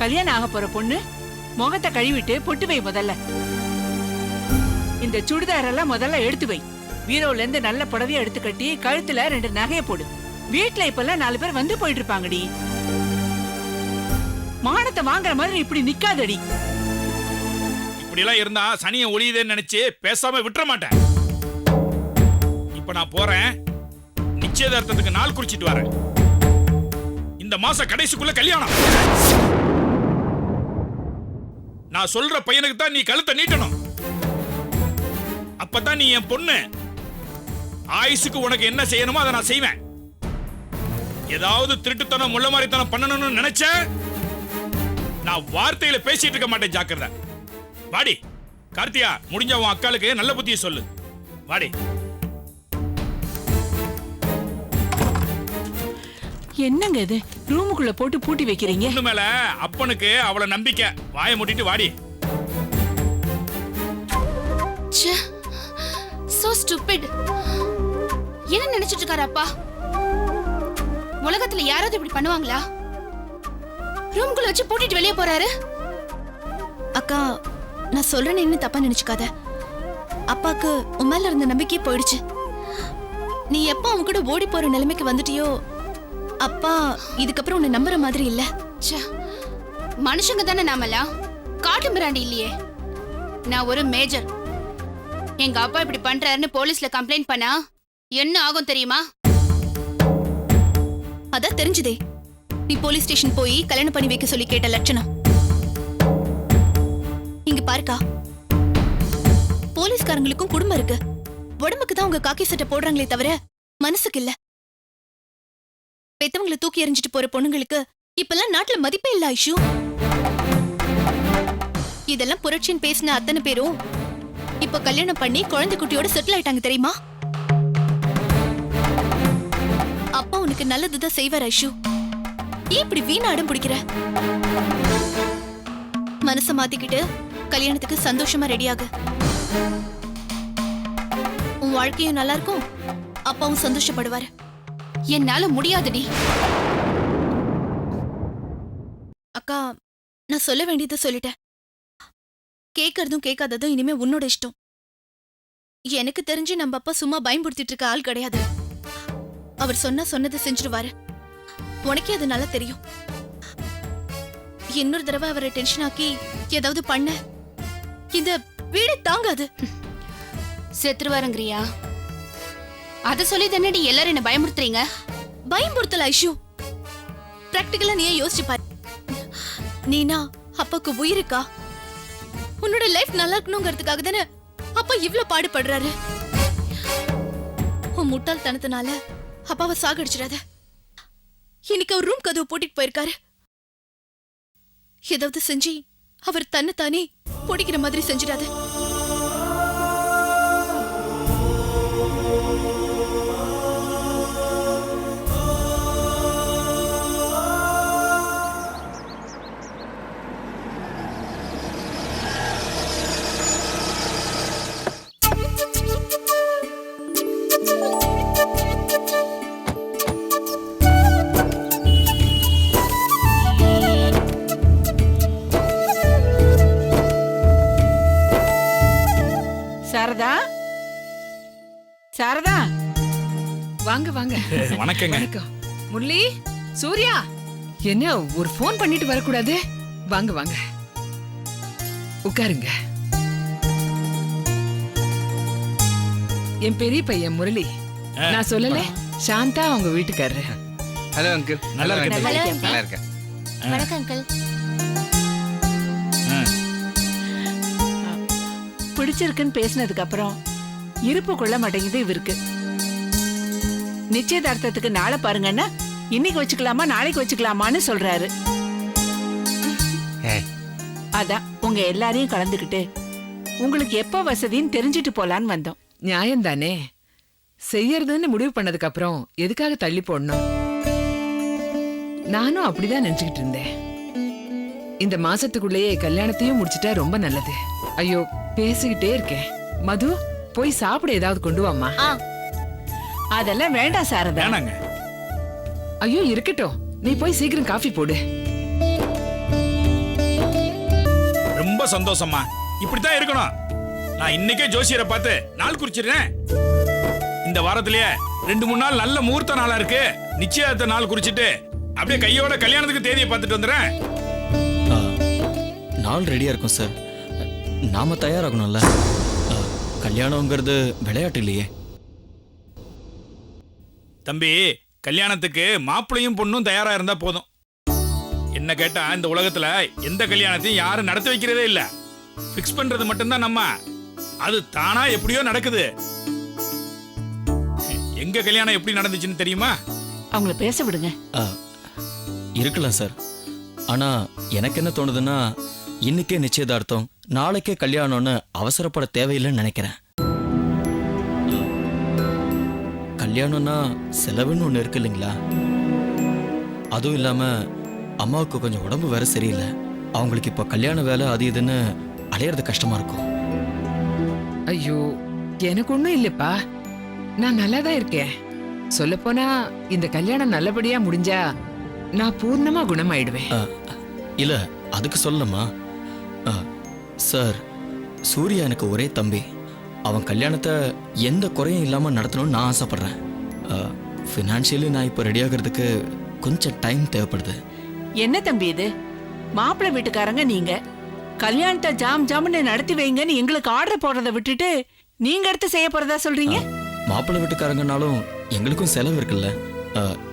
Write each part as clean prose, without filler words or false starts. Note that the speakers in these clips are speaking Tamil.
கல்யாணம் ஆக போற பொண்ணு முகத்தை கழுவிட்டு பொட்டு வை முதல்ல. இந்த சுடிதாரெல்லாம் முதல்ல எடுத்து வை. வீரோல இருந்து நல்ல புடவைய எடுத்து கட்டி கழுத்துல 2 நகைய போடு. வீட்டுல இப்பெல்லாம் 4 பேர் வந்து போயிட்டு இருப்பாங்கடி. மானத்தை வாங்குற மாதிரி இப்படி நிக்காதடி. இப்படி எல்லாம் இருந்தா சனியை ஒளியுதேன்னு நினைச்சு பேசாம விட்டுற மாட்டேன். இப்ப நான் போறேன், நிச்சயதார்த்தத்துக்கு நாள் குறிச்சிட்டு வரேன். இந்த மாச கடைசிக்குள்ள கல்யாணம். நான் சொல்ற பையனுக்கு தான் நீ கழுத்தை நீட்டணும். அப்பதான் நீ என் பொண்ணு. ஆயுசுக்கு உனக்கு என்ன செய்யணுமோ அதை நான் செய்வேன். ஏதாவது திருட்டுத்தனம் முள்ள மாதிரித்தனம் பண்ணணும்னு நினைச்ச நான் வார்த்தையில பேசிட்டு இருக்க மாட்டேன். ஜாக்கிரதை. வாடி கார்த்தியா, முடிஞ்ச உன் அக்காளுக்கு நல்ல புத்தியை சொல்லு. வாடி. என்னங்க இது, ரூமுக்குள்ள போட்டு பூட்டி வைக்கிறீங்க? பொண்ணு மேல அப்பனுக்கு அவளை நம்பிக்கை. வாயை மூடிட்டு வாடி. So stupid. என்ன நினைச்சிட்டு இருக்காரு அப்பா? உலகத்துல யாராவது இப்படி பண்ணுவாங்களா? ரூம்குள்ள வச்சு பூட்டிட்டு வெளியே போறாரு. அக்கா, நான் சொல்றேன்னு இன்னும் தப்பா நினைச்சுக்காத. அப்பாக்கு உன் மேல இருந்த நம்பிக்கையே போயிடுச்சு. நீ எப்ப அவன் கூட ஓடி போற நிலைமைக்கு வந்துட்டியோ, அப்பா இதுக்கப்புறம் உன்னை நம்புற மாதிரி இல்ல. மனுஷங்க தானே நாமெல்லாம், காட்டு மிராண்டி இல்லையே. நான் ஒரு மேஜர். எங்க அப்பா இப்படி பண்றாருன்னு போலீஸ்ல கம்ப்ளைண்ட் பண்ணா என்ன ஆகும் தெரியுமா? அதான் தெரிஞ்சுதே, நீ போலீஸ் ஸ்டேஷன் போய் கல்யாணம் பண்ணி வைக்க சொல்லி கேட்ட லட்சணம். இங்க பாருக்கா, போலீஸ்காரங்களுக்கும் குடும்பம் இருக்கு. உடம்புக்கு தான் உங்க காக்கி சட்டை போடுறாங்களே தவிர மனசுக்கு இல்ல. பெத்தவங்களை தூக்கி எறிஞ்சிட்டு போற பொண்ணுங்களுக்கு இப்பெல்லாம் நாட்டுல மதிப்பே இல்ல ஐஷு. இதெல்லாம் புரட்சின்னு பேசின அத்தனை பேரும் இப்ப கல்யாணம் பண்ணி குழந்தை குட்டியோட செட்டில் ஆயிட்டாங்க தெரியுமா? அப்பா உனக்கு நல்லதுதான் செய்வார் ஐஷு. ஏன் இப்படி வீணாடம் பிடிக்கிற? மனச மாத்திக்கிட்டு கல்யாணத்துக்கு சந்தோஷமா ரெடியாகு. உன் வாழ்க்கையும் நல்லா இருக்கும், அப்பாவும் சந்தோஷப்படுவாரு. என்னால முடியாதுடி. அக்கா, நான் சொல்ல வேண்டியதை சொல்லிட்டேன். கேட்கறதும் கேட்காததும் இனிமே உன்னோட இஷ்டம். எனக்கு தெரிஞ்சு நம்ம அப்பா சும்மா பயன்படுத்திட்டு இருக்க ஆள் கிடையாது. அவர் சொன்னதை செஞ்சிருவாரு. உனக்கே அது நல்லா தெரியும். இன்னொரு தடவை அவரை டென்ஷன் ஆக்கி ஏதாவது பண்ண இந்த வீடு தாங்காது. செத்துருவாருங்கிறியா? அத சொல்லி தானடி எல்லாரும் என்ன பயமுறுத்துறீங்க? பயம்படுத்தல ஐஷு. பிராக்டிகலா நீயே யோசிச்சு பாரு. நீனா அப்பாக்கு உயிருக்கா? உன்னோட லைஃப் நல்லா இருக்கணுங்கிறதுக்காக தானே அப்பா இவ்ளோ பாடுபடுறாரு. உன் முட்டாள்தனத்தினால அப்பாவை சாகடிச்சிடாத. இன்னைக்கு அவர் ரூம் கதவு பூட்டிட்டு போயிருக்காரு. ஏதாவது செஞ்சு அவர் தன்னைத்தானே பிடிக்கிற மாதிரி செஞ்சிடாத. சாரதா, சாரதா, வாங்க வாங்க. வணக்கங்க. வணக்கம். முரளி, சூர்யா, என்ன ஒரு ஃபோன் பண்ணிட்டு வரக்கூடாது? வாங்க வாங்க, உட்காருங்க. என் பெரிய பையன் முரளி. நான் சொல்லல, சாந்தா அவங்க வீட்டுக்காரரு. Hello uncle. நல்லா இருக்கேன். நல்லா இருக்கேன். வணக்கம் அங்கிள். பிடிச்சிருக்குன்னு பேசினதுக்கு அப்புறம் இருப்பு கொள்ள மாட்டேங்குது இவருக்கு. நிச்சயதார்த்தத்துக்கு நாளை பாருங்கன்னா இன்னைக்கு வச்சுக்கலாமா நாளைக்கு வச்சுக்கலாமான்னு சொல்றாரு. அதான் உங்க எல்லாரையும் கலந்துக்கிட்டு உங்களுக்கு எப்ப வசதின்னு தெரிஞ்சிட்டு போலான்னு வந்தோம். நியாயம் தானே, செய்யறதுன்னு முடிவு பண்ணதுக்கு அப்புறம் எதுக்காக தள்ளி போடணும்? நானும் அப்படிதான் நினைச்சுக்கிட்டு இருந்தேன். இந்த மாசத்துக்குள்ளேயே கல்யாணத்தையும் முடிச்சிட்டா ரொம்ப நல்லது. ஐயோ, பேசிக்கிட்டே இருக்கேன். மது, போய் சாப்பிட ஏதாவது கொண்டு வாமா. அதெல்லாம் வேண்டாம் சாரதா. ஐயோ இருக்கட்டும், நீ போய் சீக்கிரம் காஃபி போடு. ரொம்ப சந்தோஷமா. இப்படித்தான் இருக்கணும். நான் இன்னைக்கே ஜோசியரை பார்த்து நாள் குறிச்சிடுறேன். இந்த வாரத்திலேயே 2-3 நாள் நல்ல முகூர்த்த நாளா இருக்கு. நிச்சயதார்த்த நாள் குறிச்சிட்டு அப்படியே கையோட கல்யாணத்துக்கு தேதியை பார்த்துட்டு வந்துடுறேன். நாள் ரெடியா இருக்கும் சார். நாம தயாராகணும்ல. கல்யாணங்கிறது விளையாட்டு இல்லையே. தம்பி, கல்யாணத்துக்கு மாப்பிள்ளையும் பொண்ணும் தயாரா இருந்தா போதும். என்ன கேட்டா இந்த உலகத்துல எந்த கல்யாணத்தையும் யாரும் நடத்தி வைக்கிறதே இல்ல. பிக்ஸ் பண்றது மட்டும்தான் நம்ம. அது தானா எப்படியோ நடக்குது. எங்க கல்யாணம் எப்படி நடந்துச்சுன்னு தெரியுமா? அவங்கள பேச விடுங்க. இருக்கலாம் சார். ஆனா எனக்கு என்ன தோணுதுன்னா, இன்னைக்கே நிச்சயதார்த்தம் நாளைக்கே கல்யாணம்னு அவசரப்பட தேவையில்லைன்னு நினைக்கிறேன். கல்யாணம்னா செலவுன்னு ஒன்று இருக்கு இல்லைங்களா? அதுவும் இல்லாம அம்மாவுக்கு கொஞ்சம் உடம்பு வேற சரியில்லை. அவங்களுக்கு இப்போ கல்யாண வேலை அது இதுன்னு அலையிறது கஷ்டமா இருக்கும். ஐயோ, எனக்கு ஒண்ணும் இல்லப்பா. நான் நல்லா தான் இருக்கேன். சொல்லப்போனா இந்த கல்யாணம் நல்லபடியா முடிஞ்சா நான் பூர்ணமா குணமாயிடுவேன். இல்ல, அதுக்கு சொல்லமா சார். சூர்யா எனக்கு ஒரே தம்பி. அவன் கல்யாணத்தை எந்த குறையும் இல்லாம நடத்தணும்னு நான் ஆசைப்படுறேன். ஃபினான்ஷியலி நான் இப்போ ரெடி ஆகிறதுக்கு கொஞ்சம் டைம் தேவைப்படுது. என்ன தம்பி இது? மாப்பிள்ளை வீட்டுக்காரங்க நீங்க கல்யாணத்தை ஜாம் ஜாம்னு நடத்தி வைங்கன்னு எங்களுக்கு ஆர்டர் போடுறதை விட்டுட்டு நீங்க எடுத்து செய்ய போறதா சொல்றீங்க? மாப்பிள்ளை வீட்டுக்காரங்கனாலும் எங்களுக்கும் செலவு இருக்குல்ல.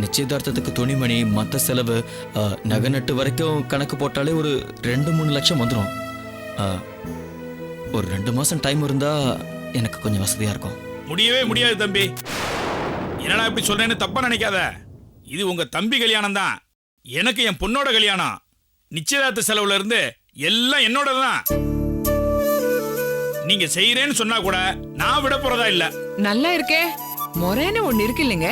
நிச்சயதார்த்தத்துக்கு துணிமணி, மற்ற செலவு, நகை நட்டு வரைக்கும் கணக்கு போட்டாலே ஒரு 2-3 லட்சம் வந்துடும். ஒரு 2 மாசம் டைம் இருந்தா எனக்கு கொஞ்சம் வசதியா இருக்கும். முடியவே முடியாது தம்பி. என்னடா இப்படி சொல்றேன்னு தப்பா நினைக்காத. இது உங்க தம்பி கல்யாணம் தான். எனக்கு என் பொண்ணோட கல்யாணம். நிச்சயதார்த்த செலவுல இருந்து எல்லாம் என்னோட தான். நீங்க செய்யறேன்னு சொன்னா கூட நான் விட போறதா இல்ல. நல்லா இருக்கே. முறைன்னு ஒண்ணு இருக்கு இல்லைங்க.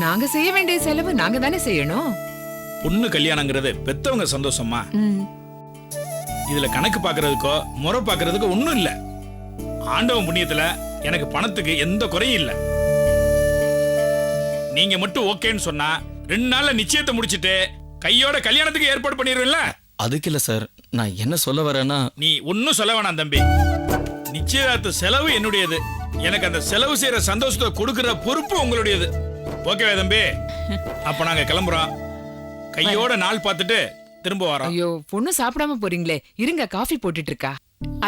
நாங்க செய்ய வேண்டிய செலவு நாங்க தானே செய்யணும். பொண்ணு கல்யாணங்கிறது பெத்தவங்க சந்தோஷமா. இதுல கணக்கு பாக்குறதுக்கோ முறை பாக்குறதுக்கோ ஒண்ணும் இல்ல. ஆண்டவன் புண்ணியத்துல எனக்கு பணத்துக்கு எந்த குறையும் இல்ல. நீங்க மட்டும் ஓகேன்னு சொன்னா 2 நாள்ல நிச்சயத்தை முடிச்சிட்டு கையோட கல்யாணத்துக்கு ஏற்பாடு பண்ணிடுவீல்ல? அதுக்கு இல்ல சார், நான் என்ன சொல்ல வரேன்னா, நீ ஒன்னும் சொல்ல வேணாம் தம்பி. நிச்சயதார்த்த செலவு என்னுடையது. எனக்கு அந்த செலவு செய்யற சந்தோஷத்தை கொடுக்கிற பொறுப்பு உங்களுடையது. ஓகேவா தம்பி? அப்ப நாங்க கிளம்புறோம். கையோட நாள் பார்த்துட்டு திரும்ப வரோம். ஐயோ, பொண்ணு சாப்பிடாம போறீங்களே. இருங்க, காஃபி போட்டுட்டு இருக்கா.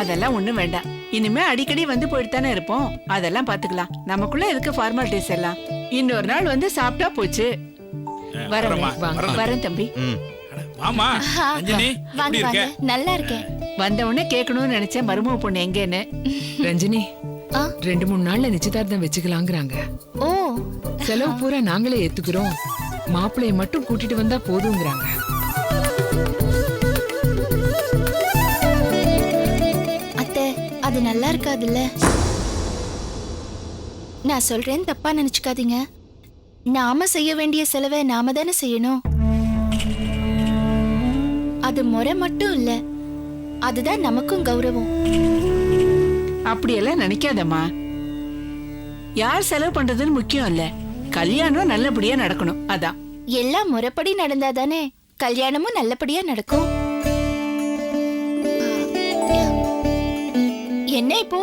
அதெல்லாம் ஒண்ணும் வேண்டாம். இனிமே அடிக்கடி வந்து போயிட்டு தானே இருப்போம். அதெல்லாம் பாத்துக்கலாம். நமக்குள்ள எதுக்கு ஃபார்மாலிட்டிஸ் எல்லாம்? இன்னொரு நாள் வந்து சாப்பிட்டா போச்சு. வரேம்மா, வரேன் வரேன் தம்பி. ஆமா ரஞ்சினி, எப்படி இருக்க? நல்லா இருக்கேன். வந்த உடனே கேட்கணும்னு நினைச்சேன் மருமக பொண்ணு எங்கன்னு. ரஞ்சினி, 2-3 நாள்ல நிச்சயதார்த்தம் வச்சுக்கலாங்கிறாங்க. ஓ, செலவு பூரா நாங்களே ஏத்துக்கிறோம். மாப்பிள்ளைய மட்டும் கூட்டிட்டு வந்தா போதுங்கிறாங்க. அத்தை, அது நல்லா இருக்காதுல்ல. நான் சொல்றேன், தப்பா நினைச்சுக்காதீங்க. நாம செய்ய வேண்டிய செலவை நாம தானே செய்யணும். அது முறை மட்டும் இல்ல, அதுதான் நமக்கும் கௌரவம். அப்படியெல்லாம் நினைக்காதம்மா. யார் செலவு பண்றதுன்னு முக்கியம் இல்ல. கல்யாணம் நல்லபடியா நடக்கணும். அதான். எல்லாம் முறைப்படி நடந்தாதானே கல்யாணமும் நல்லபடியா நடக்கும். என்ன இப்போ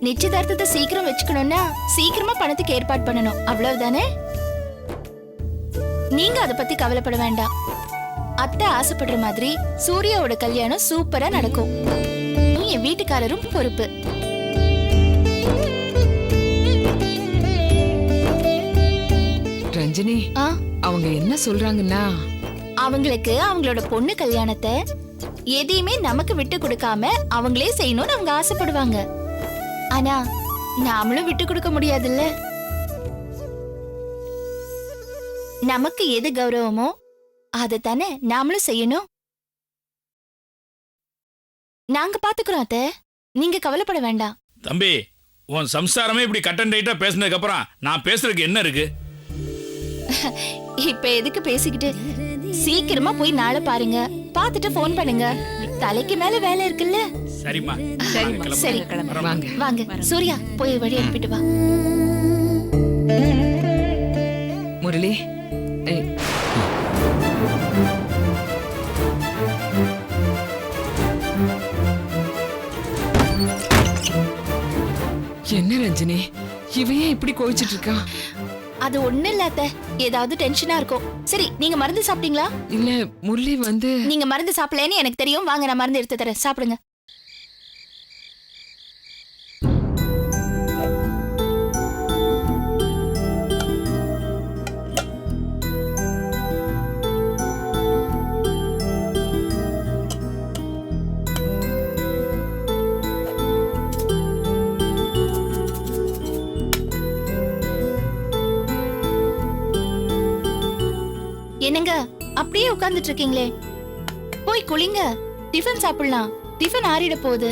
நிச்சயதார்த்தத்தை சீக்கிரம் வச்சுக்கணும்னா சீக்கிரமா பணத்துக்கு ஏற்பாடு பண்ணணும், அவ்வளவுதானே? நீங்க அதை பத்தி கவலைப்பட வேண்டாம். அத்தை ஆசைப்படுற மாதிரி சூர்யாவோட கல்யாணம் சூப்பரா நடக்கும். என் வீட்டுக்காரரும் பொறுப்பு. ரஞ்சினி, அவங்க என்ன சொல்றாங்கன்னா, அவங்களுக்கு அவங்களோட பொண்ணு கல்யாணத்தை எதையுமே நமக்கு விட்டு கொடுக்காம அவங்களே செய்யணும்னு அவங்க ஆசைப்படுவாங்க. ஆனா நாமளும் விட்டு கொடுக்க முடியாதுல்ல. நமக்கு எது கௌரவமோ அதைத்தானே நாமளும் செய்யணும். நாங்க பாத்துக்கிறோம் அத்தை, நீங்க கவலைப்பட வேண்டாம். தம்பி, உன் சம்சாரமே இப்படி கட்டன் டைட்டா பேசினதுக்கு அப்புறம் நான் பேசுறதுக்கு என்ன இருக்கு? இப்ப எதுக்கு பேசிக்கிட்டு? சீக்கிரமா போய் நாளை பாருங்க, பாத்துட்டு போன் பண்ணுங்க. தலைக்கு மேல வேலை இருக்குல்ல. சரிம்மா, சரி, வாங்க வாங்க. சூர்யா, போய் வழி அனுப்பிட்டு வா. முரளி. என்ன ரஞ்சினி, இவன் ஏன் இப்படி கோவிச்சிட்டு இருக்கான்? அது ஒண்ணு இல்ல அத்தை, ஏதாவது டென்ஷனா இருக்கும். சரி, நீங்க மருந்து சாப்பிட்டீங்களா? இல்ல முரளி வந்து நீங்க மருந்து சாப்பிடலன்னு எனக்கு தெரியும். வாங்க, நான் மருந்து எடுத்து தரேன், சாப்பிடுங்க. என்னங்க அப்படியே உட்கார்ந்துட்டு இருக்கீங்களே, போய் குளிங்க, டிஃபன் சாப்பிடலாம். டிஃபன் ஆறிட போகுது.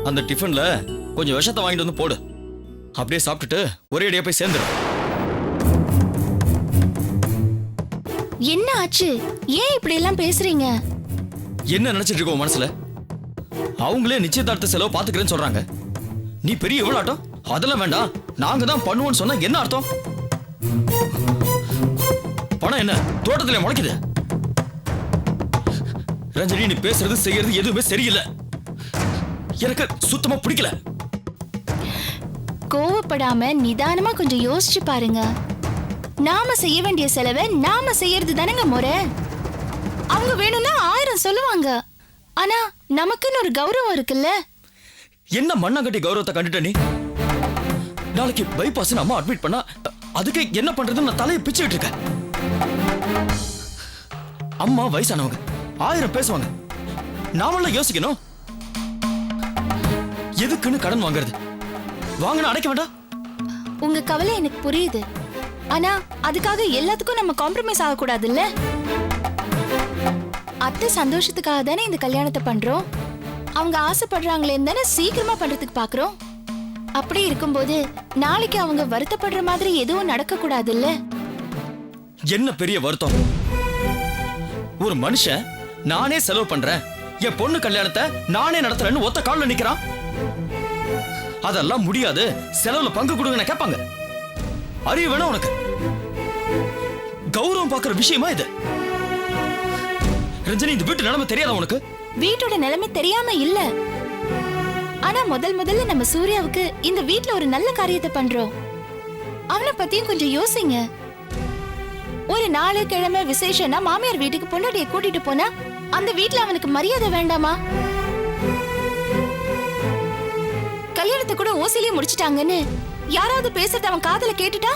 அந்த டிஃபன்ல கொஞ்சம் விஷத்தை வாங்கிட்டு வந்து போடு. அப்படியே சாப்பிட்டுட்டு ஒரே அடியா போய் சேர்ந்துரு. என்ன ஆச்சு? ஏன் இப்படி எல்லாம் பேசுறீங்க? என்ன நினைச்சிட்டு இருக்க உன் மனசுல? அவங்களே நிச்சயதார்த்த செலவு பாத்துக்கிறேன்னு சொல்றாங்க. நீ பெரிய எவ்வளவு அதெல்லாம் வேண்டாம், நாங்க தான் பண்ணுவோம்னு சொன்னா என்ன அர்த்தம்? பணம் என்ன தோட்டத்துல முளைக்குது? ரஞ்சனி, நீ பேசுறது செய்யறது எதுவுமே சரியில்லை. எனக்கு சுத்தமா பிடிக்கல. கோவப்படாம நிதானமா கொஞ்சம் யோசிச்சு பாருங்க. நாம செய்ய வேண்டிய செலவை நாம செய்யறது தானங்க முறை. அவங்க வேணும்னா 1000 சொல்லுவாங்க. ஆனா நமக்குன்னு ஒரு கௌரவம் இருக்குல்ல. என்ன மண்ணாங்கட்டி கௌரவத்தை கண்டுட்ட நீ? நாளைக்கு பைபாஸ் அம்மா அட்மிட் பண்ணா அதுக்கு என்ன பண்றதுன்னு நான் தலையை பிச்சுக்கிட்டு இருக்கேன். அம்மா வயசானவங்க, 1000 பேசுவாங்க. நாமெல்லாம் யோசிக்கணும். எதுக்குன்னு கடன் வாங்குறது? வாங்கினா அடைக்க வேண்டாம்? உங்க கவலை எனக்கு புரியுது. ஆனா அதுக்காக எல்லாத்துக்கும் நம்ம காம்ப்ரமைஸ் ஆகக்கூடாது இல்ல. அத்தை சந்தோஷத்துக்காக தானே இந்த கல்யாணத்தை பண்றோம். அவங்க ஆசைப்படுறாங்களேன்னு தானே சீக்கிரமா பண்றதுக்கு பாக்குறோம். அப்படி இருக்கும்போது நாளைக்கு அவங்க வருத்தப்படுற மாதிரி எதுவும் நடக்க கூடாது இல்ல. என்ன பெரிய வருத்தம்? ஒரு மனுஷன் நானே செலவு பண்றேன், என் பொண்ணு கல்யாணத்தை நானே நடத்துறேன்னு ஒத்த கால்ல நிக்கிறான். அதெல்லாம் முடியாது, செலவுல பங்கு கொடுங்கன்னு கேட்பாங்க. அறிவு வேணும் உனக்கு? கௌரவம் பாக்குற விஷயமா இது? ரஞ்சனி, இந்த வீட்டு நிலைமை தெரியாதா உனக்கு? வீட்டோட நிலைமை தெரியாம இல்ல. ஆனா முதல்ல நம்ம சூர்யாவுக்கு இந்த வீட்ல ஒரு நல்ல காரியத்தை பண்றோம். அவனை பத்தியும் கொஞ்சம் யோசிங்க. ஒரு நாலு கிழமை விசேஷம்னா மாமியார் வீட்டுக்கு பொண்டாட்டியை கூட்டிட்டு போனா அந்த வீட்ல அவனுக்கு மரியாதை வேண்டாமா? கல்யாணத்தை கூட ஓசிலேயே முடிச்சிட்டாங்கன்னு யாராவது பேசுறது அவன் காதுல கேட்டுட்டா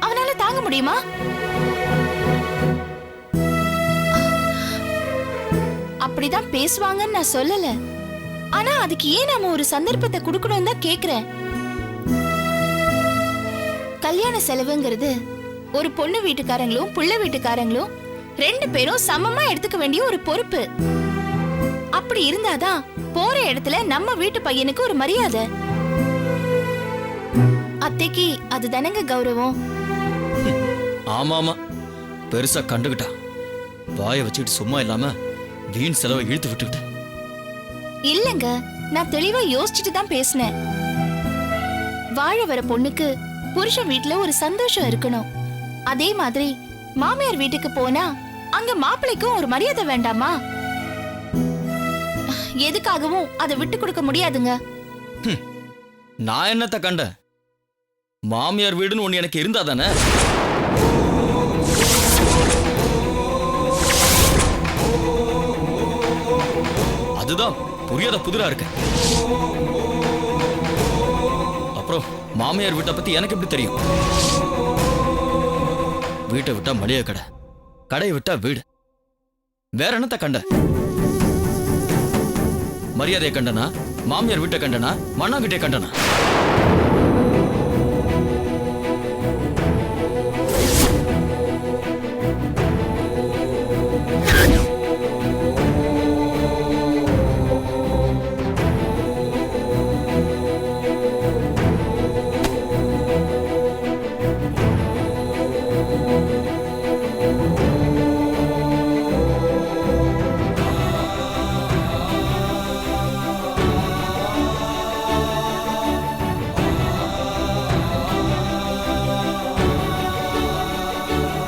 அவனால தாங்க முடியுமா? அப்படிதான் பேசுவாங்கன்னு நான் சொல்லல. ஆனா அதுக்கு ஏன் நாம ஒரு சந்தர்ப்பத்தை கொடுக்கணும் தான் கேக்குறேன். கல்யாண செலவுங்கிறது ஒரு பொண்ணு வீட்டுக்காரங்களும் புள்ள வீட்டுக்காரங்களும் 2 பேரும் சமமா எடுத்துக்க வேண்டிய ஒரு பொறுப்பு. அப்படி இருந்தாதான் போற இடத்துல நம்ம வீட்டு பையனுக்கு ஒரு மரியாதை. அத்தைக்கு அதுதானங்க கௌரவம். ஆமாமா, பெருசா கண்டுகிட்டா. வாயை வச்சுக்கிட்டு சும்மா இல்லாம வீண் செலவை இழுத்து விட்டுக்கிட்டு. இல்லங்க, நான் தெளிவா யோசிச்சுட்டு தான் பேசினேன். வாழ வர பொண்ணுக்கு புருஷன் வீட்டுல ஒரு சந்தோஷம் இருக்கணும். அதே மாதிரி மாமியார் வீட்டுக்கு போனா அங்க மாப்பிள்ளைக்கும் ஒரு மரியாதை வேண்டாமா? எதுக்காகவும் அதை விட்டு கொடுக்க முடியாதுங்க. நான் என்னத்த கண்ட? மாமியார் வீடுன்னு ஒண்ணு எனக்கு இருந்தா தானே. அதுதான் புரியாத புதிரா இருக்கு. அப்புறம் மாமியார் வீட்டை பத்தி எனக்கு எப்படி தெரியும்? வீட்டை விட்டா மளிகை கடை, கடையை விட்டா வீடு. வேற என்னத்த கண்ட? மரியாதையை கண்டனா, மாமியார் வீட்டை கண்டனா, மண்ணாங்கிட்டே கண்டனா?